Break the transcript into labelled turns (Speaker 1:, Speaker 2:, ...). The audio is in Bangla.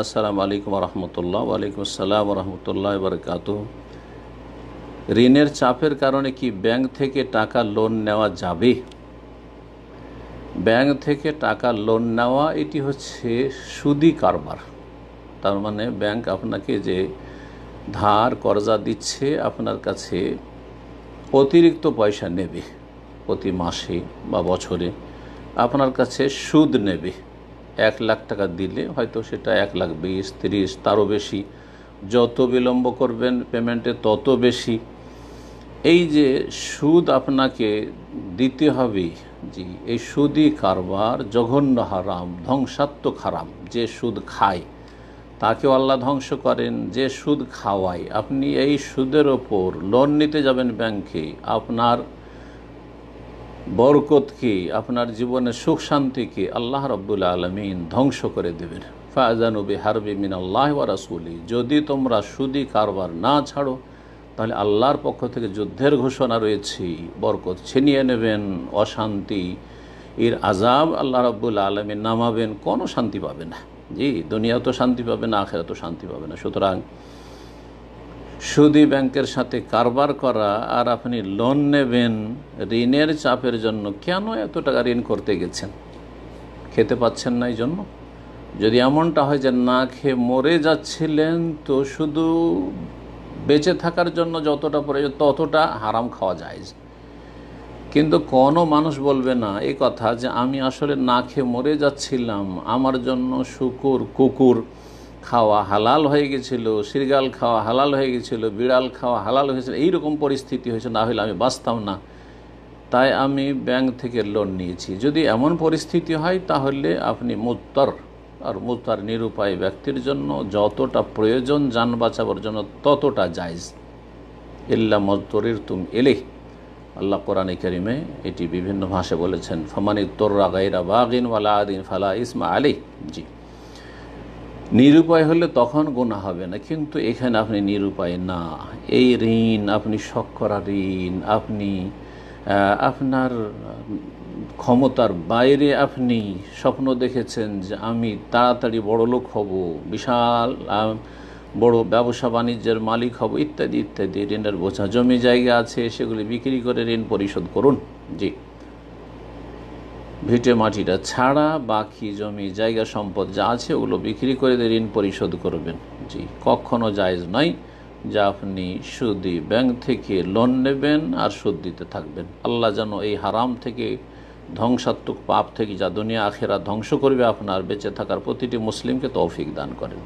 Speaker 1: আসসালামু আলাইকুম রহমতুল্লাহ। ওয়ালাইকুম আসসালাম রহমতুল্লাহ বারকাতুহু। ঋণের চাপের কারণে কি ব্যাংক থেকে টাকা লোন নেওয়া যাবে? ব্যাংক থেকে টাকা লোন নেওয়া এটি হচ্ছে সুদি কারবার। তার মানে ব্যাংক আপনাকে যে ধার কর্জা দিচ্ছে আপনার কাছে অতিরিক্ত পয়সা নেবে, প্রতি মাসে বা বছরে আপনার কাছে সুদ নেবে। 1,00,000 টাকা দিলে হয়তো সেটা 1,20,000, 30 তারও বেশি। যত বিলম্ব করবেন পেমেন্টে তত বেশি। এই যে সুদ আপনাকে দিতে হবে, জি, এই সুদি কারবার জঘন্য হারাম, ধ্বংসাত্মক হারাম। যে সুদ খায় তাকেও আল্লাহ ধ্বংস করেন, যে সুদ খাওয়ায়। আপনি এই সুদের ওপর লোন নিতে যাবেন ব্যাংকে, আপনার বরকতকে, আপনার জীবনের সুখ শান্তিকে আল্লাহ রাব্বুল আলামিন ধ্বংস করে দেবেন। ফাআযানু বিহারবি মিনাল্লাহি ওয়া রাসূলি। যদি তোমরা সুদি কারবার না ছাড়ো তাহলে আল্লাহর পক্ষ থেকে যুদ্ধের ঘোষণা রয়েছে, বরকত ছিনিয়ে নেবেন, অশান্তি এর আযাব আল্লাহ রাব্বুল আলামিন নামাবেন, কোনো শান্তি পাবে না। জি, দুনিয়াও তো শান্তি পাবে না, আখিরাতেও শান্তি পাবে না। সুতরাং সুদি ব্যাংকের সাথে কারবার করা আর আপনি লোন নেবেন ঋণের চাপের জন্য। কেন এত টাকা ঋণ করতে গেছেন? খেতে পাচ্ছেন না এই জন্য? যদি এমনটা হয় যে না খেয়ে মরে যাচ্ছিলেন, তো শুধু বেঁচে থাকার জন্য যতটা প্রয়োজন ততটা হারাম খাওয়া যায়। কিন্তু কোনো মানুষ বলবে না এই কথা যে আমি আসলে না খেয়ে মরে যাচ্ছিলাম, আমার জন্য শুকুর কুকুর খাওয়া হালাল হয়ে গেছিল, শৃগাল খাওয়া হালাল হয়ে গেছিল, বিড়াল খাওয়া হালাল হয়েছিল, এইরকম পরিস্থিতি হয়েছে, না হলে আমি বাঁচতাম না, তাই আমি ব্যাংক থেকে লোন নিয়েছি। যদি এমন পরিস্থিতি হয় তাহলে আপনি মুত্তর, আর মুত্তর নিরুপায় ব্যক্তির জন্য যতটা প্রয়োজন যান বাঁচাবার জন্য ততটা জায়েজ। ইল্লা মজতরিরতুম ইলাইহি। আল্লাহ কোরআনে কারিমে এটি বিভিন্ন ভাষায় বলেছেন, ফামানিত্তুররা গায়রা বাগিন ওয়ালা আদিন ফালা ইসমা আলাইহি। জি, নিরুপায় হলে তখন গুনাহ হবে না, কিন্তু এখানে আপনি নিরুপায় না। এই ঋণ আপনি শখ করা ঋণ, আপনি আপনার ক্ষমতার বাইরে আপনি স্বপ্ন দেখেছেন যে আমি তাড়াতাড়ি বড় লোক হব, বিশাল বড় ব্যবসা বাণিজ্যের মালিক হব, ইত্যাদি ইত্যাদি। ঋণের বোঝা, জমি জায়গা আছে সেগুলি বিক্রি করে ঋণ পরিশোধ করুন। জি, ভিটে মাটিটা ছাড়া বাকি জমি জায়গা সম্পদ যা আছে ওগুলো বিক্রি করে ঋণ পরিশোধ করবেন। জি, কখনো জায়েজ নয় যা আপনি সুদি ব্যাংক থেকে লোন নেবেন আর সুদ দিতে থাকবেন। আল্লাহ যেন এই হারাম থেকে, ধ্বংসাত্মক পাপ থেকে, যা দুনিয়া আখিরাত ধ্বংস করবে আপনার বেঁচে থাকার প্রতিটি মুসলিমকে তৌফিক দান করেন।